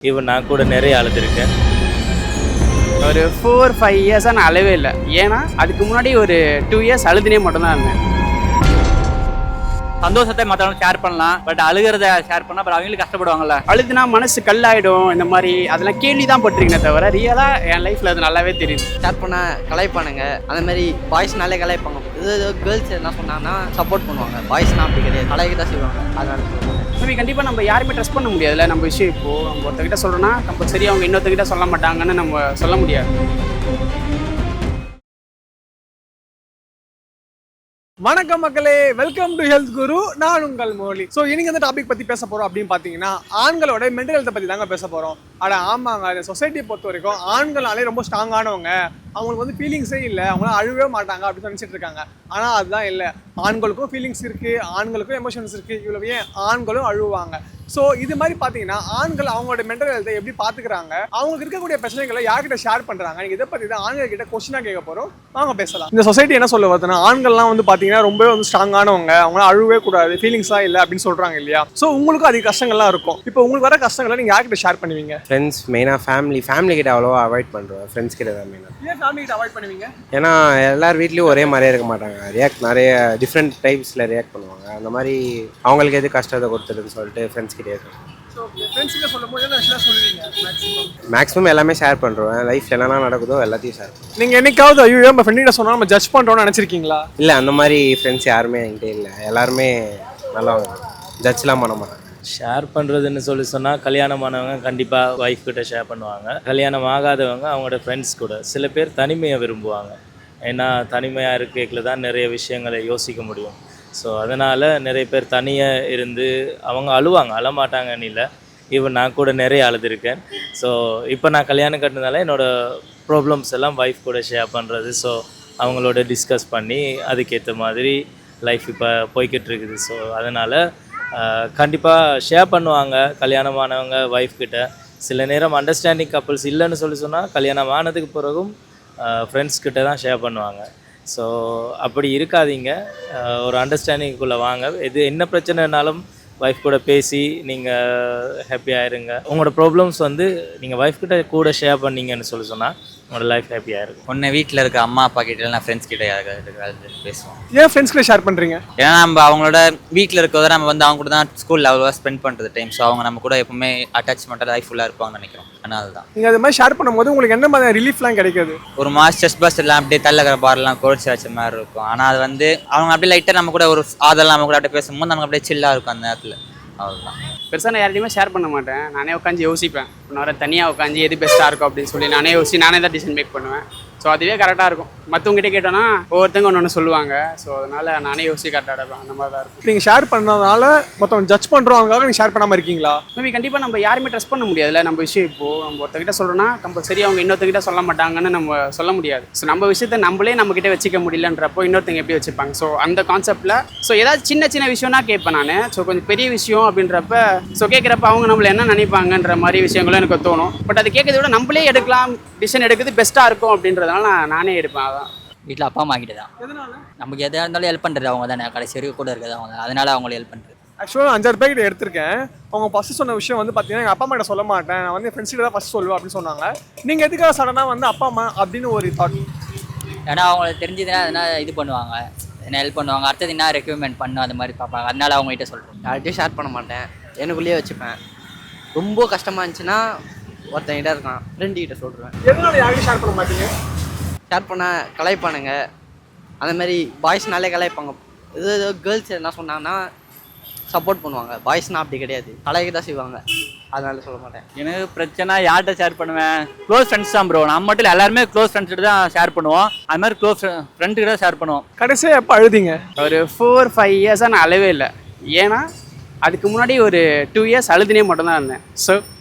Even நான் கூட நிறைய அழுதுருக்கேன். ஒரு 4-5 இயர்ஸாக நான் அழவே இல்லை. ஏன்னா அதுக்கு முன்னாடி ஒரு 2 இயர்ஸ் அழுதுனே மட்டும்தான் இருந்தேன். சந்தோஷத்தை மற்றவங்க ஷேர் பண்ணலாம், பட் அழுகிறத ஷேர் பண்ணால் அப்புறம் அவங்களுக்கு கஷ்டப்படுவாங்கல்ல. அழுதுனா மனசு கல்லாயிடும், இந்த மாதிரி அதெல்லாம் கேள்வி தான் பட்டிருக்கேனே தவிர ரியலாக என் லைஃப்பில் அது நல்லாவே தெரியுது. ஷேர் பண்ணால் கலாய்ப்பானுங்க, அந்த மாதிரி பாய்ஸ்னாலே கலாய்ப்பாங்க. இது கேர்ள்ஸ் என்ன சொன்னாங்கன்னா சப்போர்ட் பண்ணுவாங்க, பாய்ஸ்னால் அப்படி கிடையாது, கலாய்க்க தான் செய்வாங்க. அதனால மேபி கண்டிப்பாக நம்ம யாருமே ட்ரஸ்ட் பண்ண முடியாதுல்ல. நம்ம விஷயம் இப்போது நம்ம ஒருத்தர்கிட்ட சொல்கிறோன்னா கம்பல்சரி அவங்க இன்னொருத்தர்கிட்ட சொல்ல மாட்டாங்கன்னு நம்ம சொல்ல முடியாது. வணக்கம் மக்களே, வெல்கம் டு ஹெல்த் குரு. நான் உங்கள் மோலி. ஸோ இன்னைக்கு இந்த டாபிக் பற்றி பேச போகிறோம் அப்படின்னு பார்த்தீங்கன்னா ஆண்களோட மென்டல் ஹெல்த்தை பற்றி தாங்க பேச போகிறோம். ஆனால் ஆமாங்க, இந்த சொசைட்டியை பொறுத்த வரைக்கும் ஆண்களாலே ரொம்ப ஸ்ட்ராங்கானவங்க, அவங்களுக்கு வந்து ஃபீலிங்ஸே இல்லை, அவங்களாம் அழுவே மாட்டாங்க அப்படின்னு நினச்சிட்டு இருக்காங்க. ஆனால் அதுதான் இல்லை. ஆண்களுக்கும் ஃபீலிங்ஸ் இருக்குது, ஆண்களுக்கும் எமோஷன்ஸ் இருக்குது. இவ்வளோ ஏன் ஆண்களும் அழுவாங்க. ஸோ இது மாதிரி பார்த்தீங்கன்னா ஆண்கள் அவங்களோட மென்டல் ஹெல்த்தை எப்படி பார்த்துக்கிறாங்க, அவங்களுக்கு இருக்கக்கூடிய பிரச்சனைகளை யார்கிட்ட ஷேர் பண்ணுறாங்க, நீங்கள் இதை பற்றி தான் ஆண்கள் கிட்ட கொஸ்டினாக கேட்க போகிறோம். வாங்க பேசலாம். இந்த சொசைட்டி என்ன சொல்ல வருதுன்னா ஆண்கள்லாம் வந்து பார்த்தீங்கன்னா ரொம்ப வந்து ஸ்ட்ராங்கானவங்க, அவங்களாம் அழுவே கூடாது, ஃபீலிங்ஸ்லாம் இல்லை அப்படின்னு சொல்கிறாங்க இல்லையா. ஸோ உங்களுக்கும் அதிக கஷ்டங்கள்லாம் இருக்கும். இப்போ உங்களுக்கு வர கஷ்டங்களை நீங்கள் யார்கிட்ட ஷேர் பண்ணுவீங்க? ஃப்ரெண்ட்ஸ், மெயினாக ஃபேமிலி கிட்ட அவ்வளோவா அவாய்ட் பண்ணுறோம். ஃப்ரெண்ட்ஸ் கிட்ட தான் மெயினாக. ஏன் ஃபேமிலி கிட்ட அவாய்ட் பண்ணுவீங்க? ஏன்னா எல்லார் வீட்லேயும் ஒரே மாதிரியே இருக்க மாட்டாங்க, நிறைய டிஃப்ரெண்ட் டைப்ஸில் ரியாக்ட் பண்ணுவாங்க. அந்த மாதிரி அவங்களுக்கு எது கஷ்டத்தை கொடுத்துருன்னு சொல்லிட்டு ஃப்ரெண்ட்ஸ் கிட்டே இருக்கும். மேக்ஸிமம் எல்லாமே ஷேர் பண்ணுறோம். லைஃப்பில் என்னென்ன நடக்குதோ எல்லாத்தையும் ஷேர் பண்ணுவோம். நீங்கள் என்னைக்காவது ஐயோ நம்ம ஃப்ரெண்ட்கிட்ட சொன்னால் நம்ம ஜட்ஜ் பண்ணுறோம்னு நினச்சிருக்கீங்களா? இல்லை, அந்த மாதிரி ஃப்ரெண்ட்ஸ் யாருமே என்கிட்ட இல்லை. எல்லாருமே நல்லவங்க, ஜட்ஜ்லாம் பண்ண மாட்டாங்க. ஷேர் பண்ணுறதுன்னு சொன்னால் கல்யாணமானவங்க கண்டிப்பாக ஒய்ஃப் கிட்ட ஷேர் பண்ணுவாங்க. கல்யாணம் ஆகாதவங்க அவங்களோட ஃப்ரெண்ட்ஸ் கூட. சில பேர் தனிமையை விரும்புவாங்க, ஏன்னா தனிமையாக இருக்கைக்குள்ள தான் நிறைய விஷயங்களை யோசிக்க முடியும். ஸோ அதனால் நிறைய பேர் தனியாக இருந்து அவங்க அழுவாங்க, அழமாட்டாங்கன்னு இல்லை. ஈவன் நான் கூட நிறைய அழுதுருக்கேன். ஸோ இப்போ நான் கல்யாணம் கட்டினதால என்னோடய ப்ராப்ளம்ஸ் எல்லாம் ஒய்ஃப் கூட ஷேர் பண்ணுறது. ஸோ அவங்களோட டிஸ்கஸ் பண்ணி அதுக்கேற்ற மாதிரி லைஃப் இப்போ போய்கிட்டு இருக்குது. ஸோ அதனால் கண்டிப்பாக ஷேர் பண்ணுவாங்க கல்யாணமானவங்க ஒய்ஃப் கிட்ட. சில நேரம் அண்டர்ஸ்டாண்டிங் கப்புள்ஸ் இல்லைன்னு சொன்னால் கல்யாணம் ஆனதுக்கு பிறகும் ஃப்ரெண்ட்ஸ் கிட்ட தான் ஷேர் பண்ணுவாங்க. ஸோ அப்படி இருக்காதீங்க, ஒரு அண்டர்ஸ்டாண்டிங்குள்ளே வாங்க. இது என்ன பிரச்சனைனாலும் ஒய்ஃப் கூட பேசி நீங்கள் ஹாப்பியாக இருங்க. உங்களோட ப்ராப்ளம்ஸ் வந்து நீங்கள் ஒய்ஃப் கிட்ட கூட ஷேர் பண்ணீங்கன்னு சொன்னால் உங்களோட லைஃப் ஹாப்பியாக இருக்கும். ஒன்று வீட்டில் இருக்க அம்மா அப்பா கிட்ட நான் ஃப்ரெண்ட்ஸ் கிட்ட யாருக்காவது பேசுவோம். ஏன் ஃப்ரெண்ட்ஸ் கிட்ட ஷேர் பண்ணுறீங்க? ஏன்னா நம்ம அவங்களோட வீட்டில் இருக்கிறத நம்ம வந்து அவங்க கூட தான் ஸ்கூலில் அவ்வளோவா ஸ்பெண்ட் பண்ணுறது டைம். ஸோ அவங்க நம்ம கூட எப்பவுமே அட்டாச்மெண்ட்டாக லைஃப் ஃபுல்லாக இருப்பாங்கன்னு நினைக்கிறோம். அதனால தான் நீங்கள் அது மாதிரி ஷேர் பண்ணும்போது உங்களுக்கு என்ன மாதிரி ரிலீஃப்லாம் கிடைக்காது? ஒரு மாஸ் ஸ்ட்ரெஸ் பஸ் எல்லாம் அப்படியே தள்ளக்கிற பாரெல்லாம் குறைச்சி வச்ச மாதிரி இருக்கும். ஆனால் அது வந்து அவங்க அப்படியே லைட்டாக நம்ம கூட ஒரு ஆதெல்லாம் நம்ம கூட அப்படியே பேசும்போது நமக்கு அப்படியே சில்லாக இருக்கும் அந்த நேரத்தில். அவ்வளோதான். பெருசாக நான் யார்ட்டையுமே ஷேர் பண்ண மாட்டேன். நானே உட்காந்து யோசிப்பேன். நான் தனியாக உட்காந்து எது பெஸ்ட்டாக இருக்கும் அப்படின்னு சொல்லி நானே யோசிச்சு நானே தான் டிசிஷன் மேக் பண்ணுவேன். ஸோ அதுவே கரெக்டாக இருக்கும். மற்றவங்ககிட்ட கேட்டோன்னா ஒவ்வொருத்தங்க ஒன்று சொல்லுவாங்க. ஸோ அதனால் நானே யோசிச்சு கரெக்டாக இருப்பேன். அந்த மாதிரி தான் இருக்கும். நீங்கள் ஷேர் பண்ணதுனால மற்றவங்க ஜட்ஜ் பண்ணுறவங்க நீங்கள் ஷேர் பண்ணாமல் இருக்கீங்களா? மேபி கண்டிப்பாக நம்ம யாருமே ட்ரஸ்ட் பண்ண முடியாதுல்ல. நம்ம விஷயம் இப்போது நம்ம ஒருத்தர்கிட்ட சொல்கிறோன்னா கம்பல்சரி அவங்க இன்னொருத்தர்கிட்ட சொல்ல மாட்டாங்கன்னு நம்ம சொல்ல முடியாது. ஸோ நம்ம விஷயத்தை நம்மளே நம்மக்கிட்ட வச்சுக்க முடியலன்றப்போ இன்னொருத்தங்க எப்படி வச்சுப்பாங்க? ஸோ அந்த கான்செப்டில் ஸோ ஏதாவது சின்ன சின்ன விஷயம்னா கேட்பேன் நான். ஸோ கொஞ்சம் பெரிய விஷயம் அப்படின்றப்ப ஸோ கேட்குறப்ப அவங்க நம்மளை என்ன நினைப்பாங்கன்ற மாதிரி விஷயங்களும் எனக்கு தோணும். பட் அது கேட்கறத விட நம்மளே எடுக்கலாம், டிசிஷன் எடுக்கிறது பெஸ்ட்டாக இருக்கும் அப்படின்றதுனால நானே எடுப்பேன். அதான் வீட்டில் அப்பா அம்மா கிட்ட தான். நமக்கு எதாக இருந்தாலும் ஹெல்ப் பண்ணுறது அவங்க தானே, கடைசி வரைக்கும் கூட இருக்கிறது அவங்க தான். அதனால அவங்கள ஹெல்ப் பண்ணுறது. ஆக்சுவலாக 5-6 பேர் கிட்ட எடுத்திருக்கேன். அவங்க ஃபஸ்ட்டு சொன்ன விஷயம் வந்து பார்த்தீங்கன்னா எங்கள் அப்பா அம்மா கிட்ட சொல்ல மாட்டேன், நான் வந்து ஃப்ரெண்ட்ஸ் கிட்ட தான் ஃபஸ்ட் சொல்லுவேன் அப்படின்னு சொன்னாங்க. நீங்கள் எதுக்காக சடனாக வந்து அப்பா அம்மா அப்படின்னு ஒரு தாட்? ஏன்னா அவங்களுக்கு தெரிஞ்சதுன்னா அதனால் இது பண்ணுவாங்க, என்ன ஹெல்ப் பண்ணுவாங்க, அடுத்தது என்ன ரெக்யூர்மெண்ட் பண்ணும் அந்த மாதிரி பார்ப்பாங்க. அதனால அவங்ககிட்ட சொல்கிறேன். யார்கிட்டையும் ஷேர் பண்ண மாட்டேன், எனக்குள்ளேயே வச்சுப்பேன். ரொம்ப கஷ்டமாக இருந்துச்சுன்னா ஒருத்தங்கிட்ட இருக்கான் ஃப்ரெண்டு கிட்ட சொல்கிறேன். எதனால யார்கிட்டையும் ஷேர் பண்ண மாட்டீங்க? ஷேர் பண்ணால் கலாய்ப்பானுங்க, அந்த மாதிரி பாய்ஸ்னாலே கலாய்ப்பாங்க. இது கேர்ள்ஸ் என்ன சொன்னாங்கன்னா சப்போர்ட் பண்ணுவாங்க, பாய்ஸ்னால் அப்படி கிடையாது, கலாய்க்க தான் செய்வாங்க. அதனால சொல்ல மாட்டேன். எனக்கு பிரச்சனை யார்கிட்ட ஷேர் பண்ணுவேன்? க்ளோஸ் ஃப்ரெண்ட்ஸ் தான் ப்ரோ. நம்ம மட்டும் எல்லாருமே க்ளோஸ் ஃப்ரெண்ட்ஸ் கிட்ட தான் ஷேர் பண்ணுவோம். அது மாதிரி க்ளோஸ் ஃப்ரெண்டு கிட்ட ஷேர் பண்ணுவோம். கடைசியாக எப்போ அழுதிங்க? ஒரு 4-5 இயர்ஸாக நான் அழவே இல்லை. ஏன்னா அதுக்கு முன்னாடி ஒரு 2 இயர்ஸ் அழுதுனே மட்டும்தான் இருந்தேன். ஸோ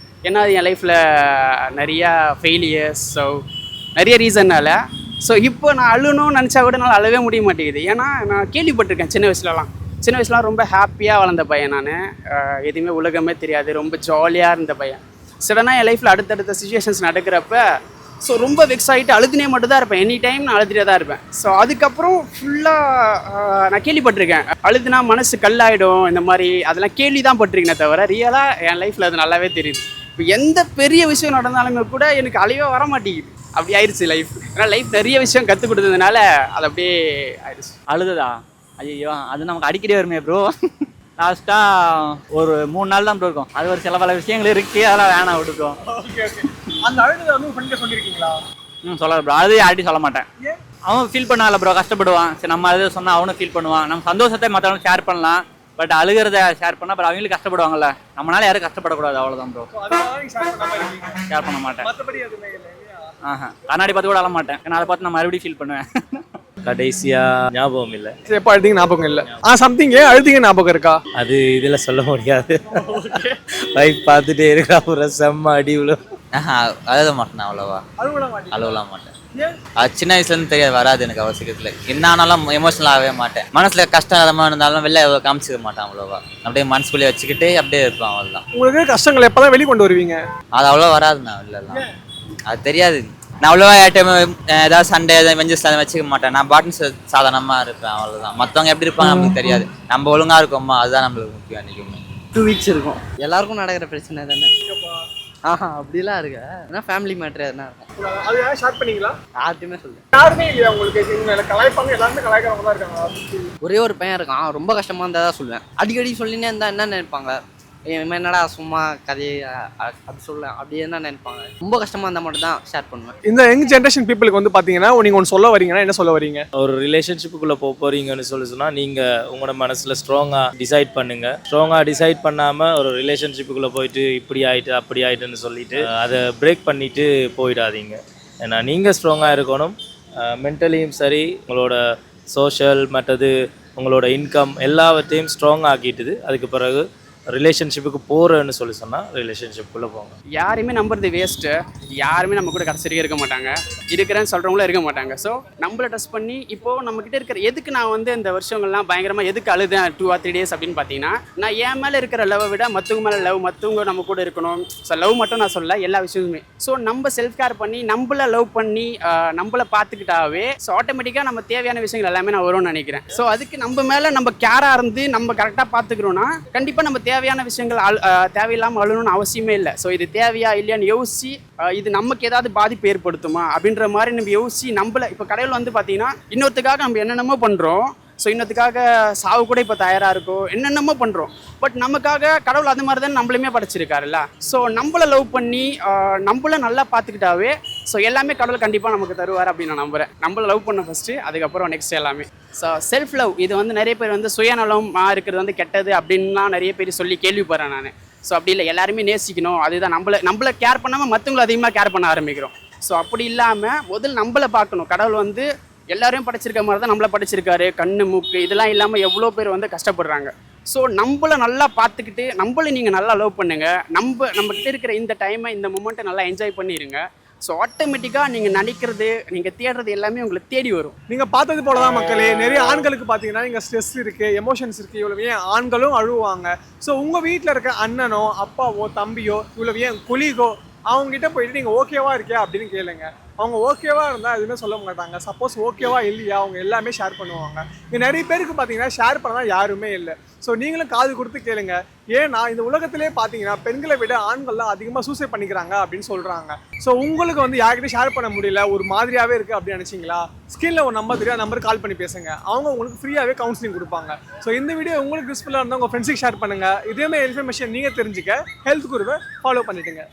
ஏன்னா அது என் லைஃப்பில் நிறையா ஃபெயிலியர்ஸ், ஸோ நிறைய ரீசன்னால. ஸோ இப்போ நான் அழுணும்னு நினச்சா கூட என்னால் அழவே முடிய மாட்டேங்குது. ஏன்னா நான் கேள்விப்பட்டிருக்கேன் சின்ன வயசுலாம் ரொம்ப ஹாப்பியாக வளர்ந்த பையன் நான். எதுவுமே உலகமே தெரியாது, ரொம்ப ஜாலியாக இருந்த பையன். சடனாக என் லைஃப்பில் அடுத்தடுத்த சுச்சுவேஷன்ஸ் நடக்கிறப்ப ஸோ ரொம்ப வெக்ஸ் ஆகிட்டு அழுதுனே மட்டும் தான் இருப்பேன். எனி டைம் நான் அழுதுகிட்டே தான் இருப்பேன். ஸோ அதுக்கப்புறம் ஃபுல்லாக நான் கேள்விப்பட்டிருக்கேன், அழுதுனா மனசு கல்லாயிடும், இந்த மாதிரி அதெல்லாம் கேள்வி தான் பட்டிருக்கேனே தவிர ரியலாக என் லைஃப்பில் அது நல்லாவே தெரியுது. இப்போ எந்த பெரிய விஷயம் நடந்தாலுமே கூட எனக்கு அழிவே வர மாட்டேங்குது. அப்படி ஆயிடுச்சு லைஃப். ஏன்னா லைஃப் நிறைய விஷயம் கற்றுக் கொடுத்ததுனால அது அப்படியே ஆயிடுச்சு. அழுததா? ஐயோ, அது நமக்கு அடிக்கடி வருமே ப்ரோ. லாஸ்ட்டாக ஒரு 3 நாள் தான் ப்ரோ இருக்கும். அது ஒரு சில பல விஷயங்கள் இருக்கு, அதெல்லாம் வேணாம் விட்டுட்டோம். Okay okay. அந்த அழுதை வந்து உங்க ஃப்ரெண்ட்கிட்ட சொல்லியிருக்கீங்களா? சொல்ல ப்ரோ, அது யார்ட்டையும் சொல்ல மாட்டேன். அவன் ஃபீல் பண்ணால ப்ரோ, கஷ்டப்படுவான். சரி, நம்ம அது சொன்னால் அவனும் ஃபீல் பண்ணுவான். நம்ம சந்தோஷத்தை மற்றவங்க ஷேர் பண்ணலாம், பட் அழுகிறத ஷேர் பண்ணால் அப்புறம் அவங்களுக்கு கஷ்டப்படுவாங்கல்ல. நம்மளால யாரும் கஷ்டப்படக்கூடாது, அவ்வளோதான் ப்ரோ. ஷேர் பண்ண மாட்டேன். கண்ணாடி பார்த்து கூட அழ மாட்டேன். ஏன்னா அதை பார்த்து நான் மறுபடியும் ஃபீல் பண்ணுவேன். கடைசியா ஞாபகம் இல்லை. எப்போ அழுதிங்க ஞாபகம் இல்லை. சம்திங் அழுதிங்க ஞாபகம் இருக்கா? அது இதில் சொல்ல முடியாது. வைஃப் பார்த்துட்டே இருக்கா, ஒரு செம்ம அடி விழும். அழுத மாட்டேன் அவ்வளோவா, அழுவலாம் மாட்டேன். அது சின்ன வயசுலேருந்து தெரியாது, வராது எனக்கு அவசியத்தில். என்ன ஆனாலும் எமோஷனல் ஆகவே மாட்டேன். மனசில் கஷ்டம் அதமாக இருந்தாலும் வெளில காமிச்சிக்க மாட்டேன் அவ்வளோவா. அப்படியே மனசுக்குள்ளேயே வச்சுக்கிட்டு அப்படியே இருப்பேன், அவ்வளோதான். உங்களுக்கு கஷ்டங்கள் எப்போ தான் வெளிக்கொண்டு வருவீங்க? அது அவ்வளோ வராதுண்ணா, இல்லைலாம் அது தெரியாது. நான் அவ்வளோவா டைம் ஏதாவது சண்டே ஏதாவது வெஞ்சஸ் அதை வச்சுக்க மாட்டேன். நான் பாட்டுன்னு சாதாரணமாக இருப்பேன், அவ்வளோதான். மற்றவங்க எப்படி இருப்பாங்க நம்மளுக்கு தெரியாது. நம்ம ஒழுங்காக இருக்கோமா, அதுதான் நம்மளுக்கு முக்கியம். அன்றைக்குமே 2 வீக்ஸ் இருக்கும். எல்லாருக்கும் நடக்கிற பிரச்சனை தானே. அப்படிலாம் இருக்கு. ஏன்னா ஃபேமிலி மேட்ரு எதுனா இருக்கும். அது யாரும் ஷேர் பண்ணீங்களா? யார்ட்டையுமே சொல்லு. யாருமே இல்லையா உங்களுக்கு? கலாய்ப்பாங்க, எல்லாருமே கலாய்க்கிறவங்க தான் இருக்காங்க. ஒரே ஒரு பையன் இருக்கான், ரொம்ப கஷ்டமாக இருந்தால் தான் சொல்லுவேன். அடிக்கடி சொல்லினே இருந்தால் என்ன நினைப்பாங்க, என்னடா சும்மா கதையை அப்படி சொல்ல அப்படி என்ன நினைப்பாங்க. ரொம்ப கஷ்டமாக இருந்தால் மட்டும் தான் ஷேர் பண்ணுவேன். இந்த யங் ஜென்ரேஷன் பீப்புளுக்கு வந்து பார்த்தீங்கன்னா நீங்கள் ஒன்று சொல்ல வரீங்கன்னா என்ன சொல்ல வரீங்க? ஒரு ரிலேஷன்ஷிப்புக்குள்ளே போகிறீங்கன்னு சொன்னால் நீங்கள் உங்களோட மனசில் ஸ்ட்ராங்காக டிசைட் பண்ணுங்கள். ஸ்ட்ராங்காக டிசைட் பண்ணாமல் ஒரு ரிலேஷன்ஷிப்புக்குள்ளே போயிட்டு இப்படி ஆகிட்டு அப்படி ஆகிட்டுன்னு சொல்லிட்டு அதை பிரேக் பண்ணிவிட்டு போயிடாதீங்க. ஏன்னா நீங்கள் ஸ்ட்ராங்காக இருக்கணும், மென்டலியும் சரி, உங்களோட சோஷியல் மற்றது உங்களோட இன்கம் எல்லாவற்றையும் ஸ்ட்ராங் ஆக்கிட்டுது. அதுக்கு பிறகு ரிலேஷன்ஷிப்புக்கு போகிறேன்னு சொன்னால் ரிலேஷன்ஷிப்புக்குள்ளே போங்க. யாரையுமே நம்புறது வேஸ்ட்டு. யாருமே நம்ம கூட கடைசி வரைக்கும் இருக்க மாட்டாங்க, இருக்கிறேன்னு சொல்கிறவங்களும் இருக்க மாட்டாங்க. ஸோ நம்மளை டச் பண்ணி இப்போது நம்மக்கிட்ட இருக்கிற எதுக்கு நான் வந்து இந்த வருஷங்கள்லாம் பயங்கரமாக எதுக்கு அழுதேன் 2 or 3 days அப்படின்னு பார்த்தீங்கன்னா, நான் என் மேலே இருக்கிற லவ்வை விட மற்றவங்க மேலே லவ், மற்றவங்க நம்ம கூட இருக்கணும். ஸோ லவ் மட்டும் நான் சொல்ல, எல்லா விஷயமுமே. ஸோ நம்ம செல்ஃப் கேர் பண்ணி நம்மளை லவ் பண்ணி நம்மளை பார்த்துக்கிட்டாவே ஸோ ஆட்டோமேட்டிக்காக நம்ம தேவையான விஷயங்கள் எல்லாமே நான் வரும்னு நினைக்கிறேன். ஸோ அதுக்கு நம்ம மேலே நம்ம கேராக இருந்து நம்ம கரெக்டாக பார்த்துக்கிறோன்னா கண்டிப்பாக நம்ம தேவையான விஷயங்கள் தேவையில்லாமல் அழணும்னு அவசியமே இல்லை. ஸோ இது தேவையா இல்லையான்னு யோசிச்சு இது நமக்கு ஏதாவது பாதிப்பு ஏற்படுத்துமா அப்படின்ற மாதிரி நம்ம யோசிச்சு நம்மளை இப்போ கடையில் வந்து பார்த்தீங்கன்னா இன்னொருத்துக்காக நம்ம என்னென்னமோ பண்ணுறோம். ஸோ இன்னத்துக்காக சாவு கூட இப்போ தயாராக இருக்கும், என்னென்னமோ பண்ணுறோம். பட் நமக்காக கடவுள் அது மாதிரி தான் நம்மளுமே படைச்சிருக்காருல்ல. ஸோ நம்மளை லவ் பண்ணி நம்மளை நல்லா பார்த்துக்கிட்டாவே ஸோ எல்லாமே கடவுள் கண்டிப்பாக நமக்கு தருவார் அப்படின்னு நான் நம்புகிறேன். நம்மளை லவ் பண்ண ஃபஸ்ட்டு, அதுக்கப்புறம் நெக்ஸ்ட் எல்லாமே. ஸோ செல்ஃப் லவ் இது வந்து நிறைய பேர் வந்து சுயநலமாக இருக்கிறது வந்து கெட்டது அப்படின்லாம் நிறைய பேர் சொல்லி கேள்விப்படுறேன் நான். ஸோ அப்படி இல்லை, எல்லாருமே நேசிக்கணும். அதுதான் நம்மளை கேர் பண்ணாமல் மற்றவங்களை அதிகமாக கேர் பண்ண ஆரம்பிக்கிறோம். ஸோ அப்படி இல்லாமல் முதல் நம்மளை பார்க்கணும். கடவுள் வந்து எல்லாரையும் படைச்சிருக்க மாதிரி தான் நம்மளை படைச்சிருக்காரு. கண்ணு மூக்கு இதெல்லாம் இல்லாமல் எவ்வளோ பேர் வந்து கஷ்டப்படுறாங்க. ஸோ நம்மளை நல்லா பார்த்துக்கிட்டு நம்மளை நீங்கள் நல்லா லவ் பண்ணுங்கள். நம்மக்கிட்ட இருக்கிற இந்த டைமை இந்த மூமெண்ட்டை நல்லா என்ஜாய் பண்ணிடுங்க. ஸோ ஆட்டோமேட்டிக்காக நீங்கள் நினைக்கிறது நீங்கள் தேடுறது எல்லாமே உங்களுக்கு தேடி வரும். நீங்கள் பார்த்தது போல தான் மக்களே, நிறைய ஆண்களுக்கு பார்த்தீங்கன்னா இங்கே ஸ்ட்ரெஸ் இருக்குது, எமோஷன்ஸ் இருக்குது. இவ்வளோ ஏன் ஆண்களும் அழுவாங்க. ஸோ உங்கள் வீட்டில் இருக்க அண்ணனோ அப்பாவோ தம்பியோ இவ்வளோ ஏன் கொலீகோ அவங்ககிட்ட போயிட்டு நீங்கள் ஓகேவா இருக்கியா அப்படின்னு கேளுங்க. அவங்க ஓகேவா இருந்தால் எதுவுமே சொல்ல மாட்டாங்க. சப்போஸ் ஓகேவா இல்லையா அவங்க எல்லாமே ஷேர் பண்ணுவாங்க. இங்கே நிறைய பேருக்கு பார்த்தீங்கன்னா ஷேர் பண்ணால் யாருமே இல்லை. ஸோ நீங்களும் காது கொடுத்து கேளுங்க. ஏன்னா இந்த உலகத்திலே பார்த்தீங்கன்னா பெண்களை விட ஆண்கள்லாம் அதிகமாக சூசைட் பண்ணிக்கிறாங்க அப்படின்னு சொல்கிறாங்க. ஸோ உங்களுக்கு வந்து யார்கிட்ட ஷேர் பண்ண முடியல, ஒரு மாதிரியாகவே இருக்குது அப்படின்னு நினச்சிங்களா, ஸ்கிரீனில் ஒரு நம்பர் தெரியாது, நம்பருக்கு கால் பண்ணி பேசுங்க. அவங்க உங்களுக்கு ஃப்ரீயாகவே கவுன்சிலிங் கொடுப்பாங்க. ஸோ இந்த வீடியோ உங்களுக்கு யூஸ்ஃபுல்லாக இருந்தால் உங்கள் ஃப்ரெண்ட்ஸுக்கு ஷேர் பண்ணுங்கள். இதேமாதிரி இன்ஃபர்மேஷன் நீங்கள் தெரிஞ்சுக்க ஹெல்த் குருவை ஃபாலோ பண்ணிவிடுங்க.